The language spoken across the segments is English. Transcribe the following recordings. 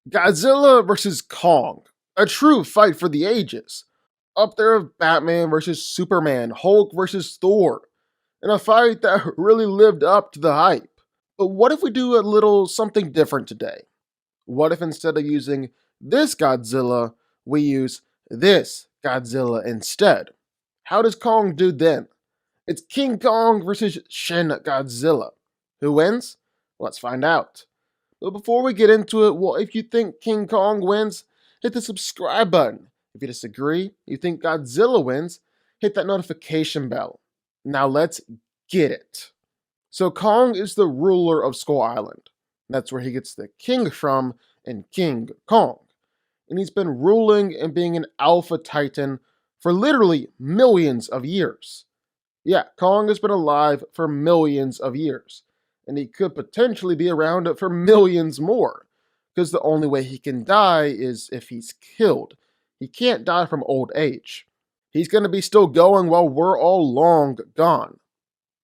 Godzilla versus Kong, a true fight for the ages. Up there with Batman versus Superman, Hulk versus Thor, in a fight that really lived up to the hype. But what if we do a little something different today? What if instead of using this Godzilla, we use this Godzilla instead? How does Kong do then? It's King Kong versus Shin Godzilla. Who wins? Let's find out. But before we get into it, well, if you think King Kong wins, hit the subscribe button. If you disagree, you think Godzilla wins, hit that notification bell. Now let's get it. So Kong is the ruler of Skull Island. That's where he gets the king from in King Kong. And he's been ruling and being an alpha titan for literally millions of years. Yeah, Kong has been alive for millions of years, and he could potentially be around for millions more, because the only way he can die is if he's killed. He can't die from old age. He's going to be still going while we're all long gone.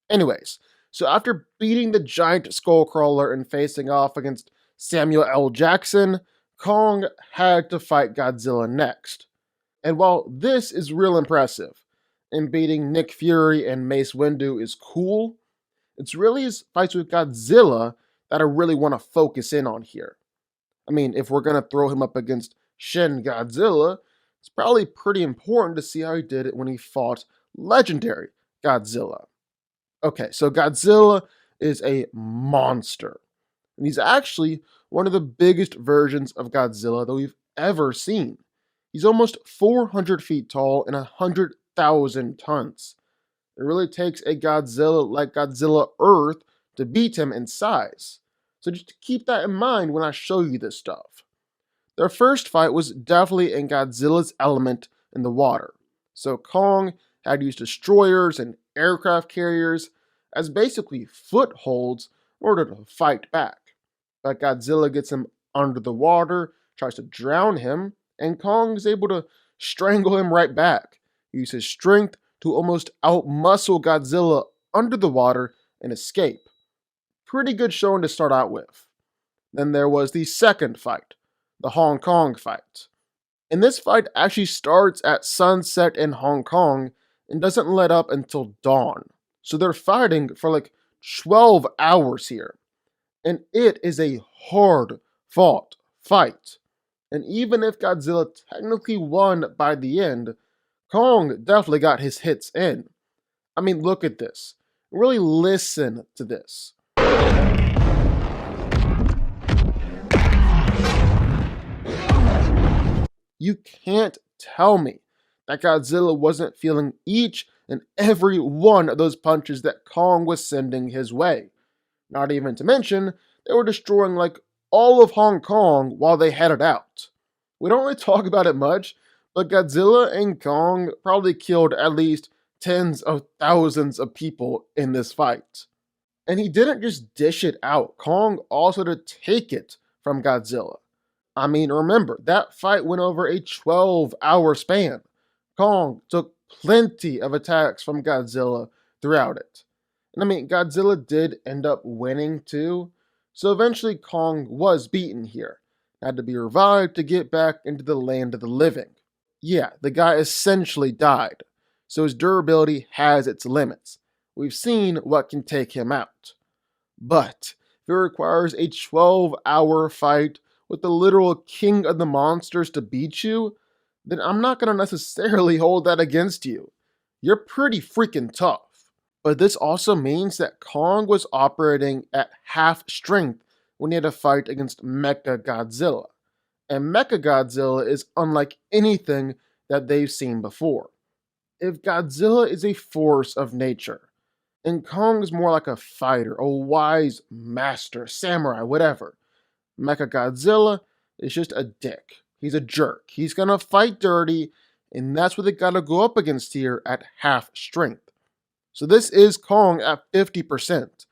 Anyways, so after beating the giant skullcrawler and facing off against Samuel L. Jackson, Kong had to fight Godzilla next. And while this is real impressive, and beating Nick Fury and Mace Windu is cool, it's really his fights with Godzilla that I really want to focus in on here. I mean, if we're going to throw him up against Shin Godzilla, it's probably pretty important to see how he did it when he fought legendary Godzilla. Okay, so Godzilla is a monster, and he's actually one of the biggest versions of Godzilla that we've ever seen. He's almost 400 feet tall and 100,000 tons. It really takes a Godzilla like Godzilla Earth to beat him in size. So just keep that in mind when I show you this stuff. Their first fight was definitely in Godzilla's element in the water. So Kong had used destroyers and aircraft carriers as basically footholds in order to fight back. But Godzilla gets him under the water, tries to drown him, and Kong is able to strangle him right back. He uses his strength to almost outmuscle Godzilla under the water and escape. Pretty good showing to start out with. Then there was the second fight, the Hong Kong fight. And this fight actually starts at sunset in Hong Kong and doesn't let up until dawn. So they're fighting for like 12 hours here. And it is a hard fought fight. And even if Godzilla technically won by the end, Kong definitely got his hits in. I mean, look at this. Really listen to this. You can't tell me that Godzilla wasn't feeling each and every one of those punches that Kong was sending his way. Not even to mention, they were destroying like all of Hong Kong while they headed out. We don't really talk about it much, but Godzilla and Kong probably killed at least tens of thousands of people in this fight. And he didn't just dish it out, Kong also had to take it from Godzilla. I mean, remember, that fight went over a 12-hour span. Kong took plenty of attacks from Godzilla throughout it. And I mean, Godzilla did end up winning too, so eventually Kong was beaten here. Had to be revived to get back into the land of the living. Yeah, the guy essentially died, so his durability has its limits. We've seen what can take him out. But if it requires a 12-hour fight with the literal king of the monsters to beat you, then I'm not going to necessarily hold that against you. You're pretty freaking tough. But this also means that Kong was operating at half strength when he had to fight against Mecha Godzilla. And Mecha Godzilla is unlike anything that they've seen before. If Godzilla is a force of nature, and Kong is more like a fighter, a wise master, samurai, whatever, Mecha Godzilla is just a dick. He's a jerk. He's gonna fight dirty, and that's what they gotta go up against here at half strength. So this is Kong at 50%,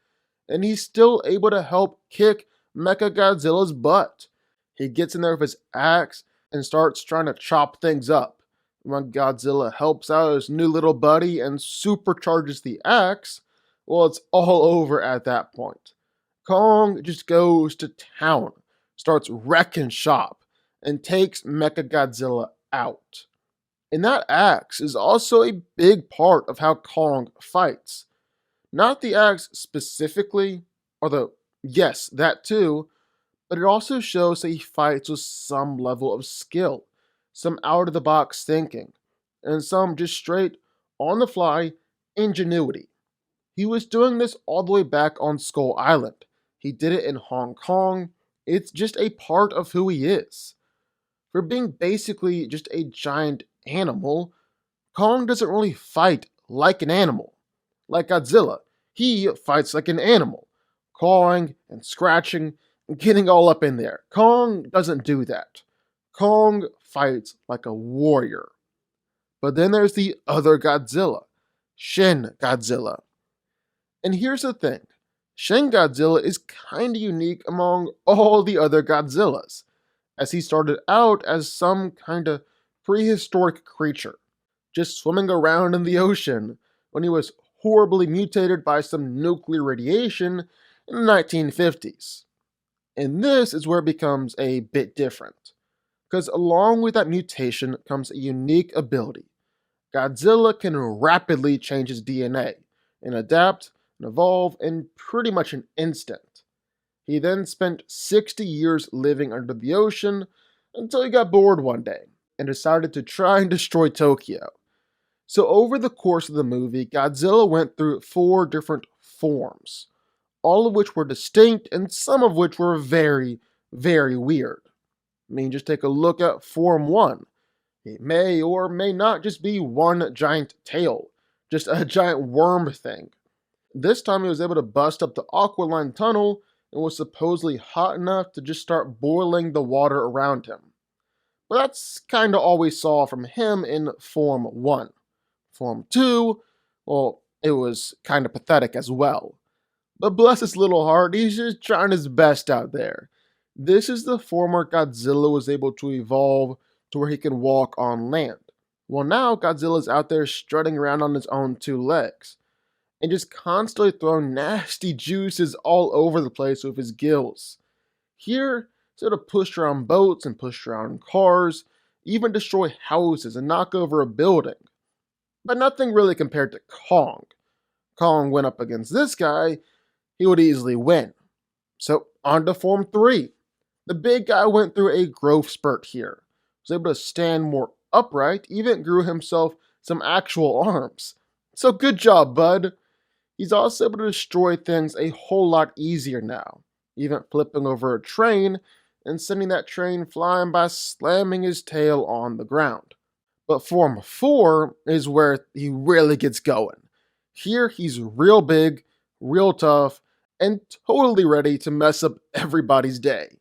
and he's still able to help kick Mecha Godzilla's butt. He gets in there with his axe and starts trying to chop things up. When Godzilla helps out his new little buddy and supercharges the axe, well, it's all over at that point. Kong just goes to town, starts wrecking shop, and takes Mechagodzilla out. And that axe is also a big part of how Kong fights. Not the axe specifically, although, yes, that too, but it also shows that he fights with some level of skill, some out of the box thinking, and some just straight on the fly ingenuity. He was doing this all the way back on Skull Island. He did it in Hong Kong. It's just a part of who he is. For being basically just a giant animal, Kong doesn't really fight like an animal. Like Godzilla, he fights like an animal, clawing and scratching and getting all up in there. Kong doesn't do that. Kong fights like a warrior. But then there's the other Godzilla, Shin Godzilla. And here's the thing, Shin Godzilla is kinda unique among all the other Godzillas, as he started out as some kinda prehistoric creature, just swimming around in the ocean when he was horribly mutated by some nuclear radiation in the 1950s. And this is where it becomes a bit different, because along with that mutation comes a unique ability. Godzilla can rapidly change his DNA and adapt and evolve in pretty much an instant. He then spent 60 years living under the ocean until he got bored one day and decided to try and destroy Tokyo. So, over the course of the movie, Godzilla went through 4 different forms, all of which were distinct and some of which were very, very weird. I mean, just take a look at Form 1. It may or may not just be one giant tail, just a giant worm thing. This time he was able to bust up the Aqualine tunnel and was supposedly hot enough to just start boiling the water around him. But that's kinda all we saw from him in Form 1. Form 2, well, it was kinda pathetic as well. But bless his little heart, he's just trying his best out there. This is the form where Godzilla was able to evolve to where he can walk on land. Well, now Godzilla's out there strutting around on his own 2 legs and just constantly throwing nasty juices all over the place with his gills. Here, he's able to push around boats and push around cars, even destroy houses and knock over a building. But nothing really compared to Kong. Kong went up against this guy, he would easily win. So, on to Form 3. The big guy went through a growth spurt here. Was able to stand more upright, even grew himself some actual arms. So good job, bud. He's also able to destroy things a whole lot easier now, even flipping over a train and sending that train flying by slamming his tail on the ground. But Form 4 is where he really gets going. Here he's real big, real tough, and totally ready to mess up everybody's day.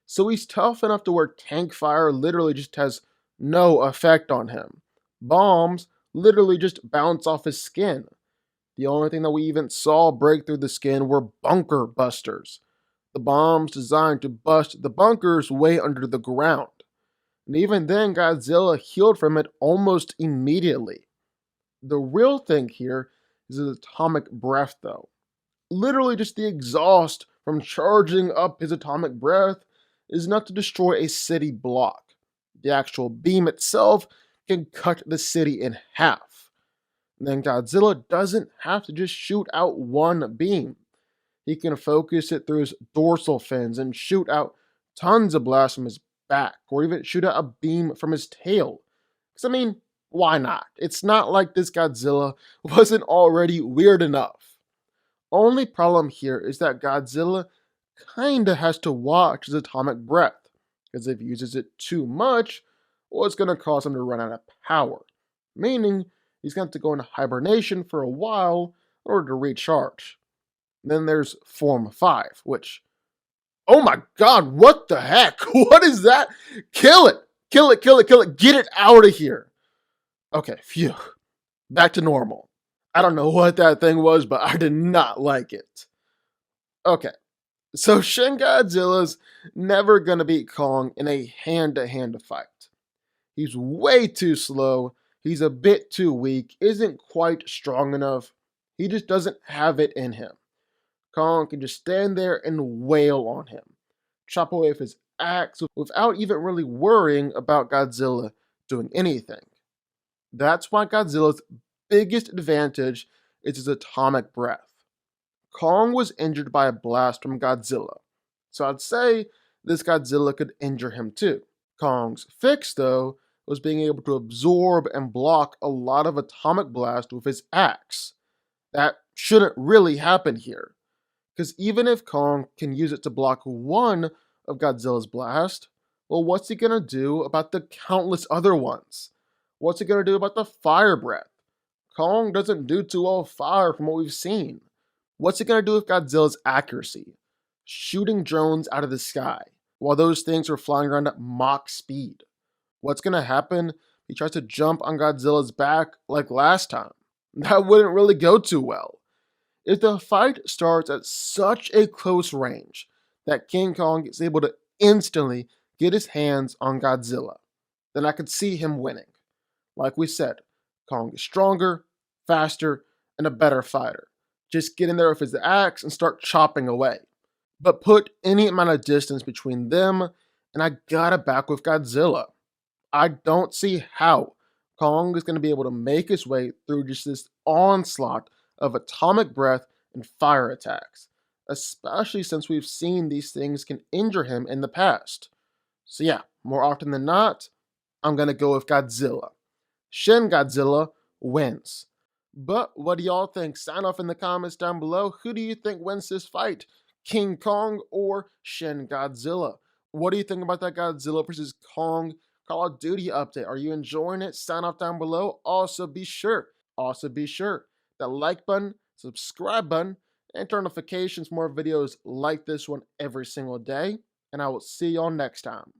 So he's tough enough to where tank fire literally just has no effect on him. Bombs literally just bounce off his skin. The only thing that we even saw break through the skin were bunker busters. The bombs designed to bust the bunkers way under the ground. And even then, Godzilla healed from it almost immediately. The real thing here is his atomic breath, though. Literally just the exhaust from charging up his atomic breath is enough to destroy a city block. The actual beam itself can cut the city in half. And then Godzilla doesn't have to just shoot out one beam. He can focus it through his dorsal fins and shoot out tons of blasts from his back, or even shoot out a beam from his tail. Because, I mean, why not? It's not like this Godzilla wasn't already weird enough. Only problem here is that Godzilla kinda has to watch his atomic breath, because if he uses it too much, well, it's gonna cause him to run out of power. Meaning, he's going to have to go into hibernation for a while in order to recharge. Then there's Form 5, which, oh my god, what the heck? What is that? Kill it! Kill it, kill it, kill it! Get it out of here! Okay, phew. Back to normal. I don't know what that thing was, but I did not like it. Okay, so Shin Godzilla's never gonna beat Kong in a hand-to-hand fight. He's way too slow, he's a bit too weak, isn't quite strong enough, he just doesn't have it in him. Kong can just stand there and wail on him, chop away with his axe without even really worrying about Godzilla doing anything. That's why Godzilla's biggest advantage is his atomic breath. Kong was injured by a blast from Godzilla, so I'd say this Godzilla could injure him too. Kong's fix, though, was being able to absorb and block a lot of atomic blast with his axe. That shouldn't really happen here, because even if Kong can use it to block one of Godzilla's blast, well, what's he gonna do about the countless other ones? What's he gonna do about the fire breath? Kong doesn't do too well with fire from what we've seen. What's he gonna do with Godzilla's accuracy? Shooting drones out of the sky, while those things are flying around at Mach speed. What's gonna happen if he tries to jump on Godzilla's back like last time? That wouldn't really go too well. If the fight starts at such a close range that King Kong is able to instantly get his hands on Godzilla, then I could see him winning. Like we said, Kong is stronger, faster, and a better fighter. Just get in there with his axe and start chopping away. But put any amount of distance between them, and I gotta back with Godzilla. I don't see how Kong is going to be able to make his way through just this onslaught of atomic breath and fire attacks, especially since we've seen these things can injure him in the past. So yeah, more often than not, I'm going to go with Godzilla. Shin Godzilla wins. But what do y'all think? Sign off in the comments down below. Who do you think wins this fight? King Kong or Shin Godzilla? What do you think about that Godzilla versus Kong Call of Duty update? Are you enjoying it? Sign off down below. Also be sure that like button, subscribe button, and turn notifications for more videos like this one every single day. And I will see y'all next time.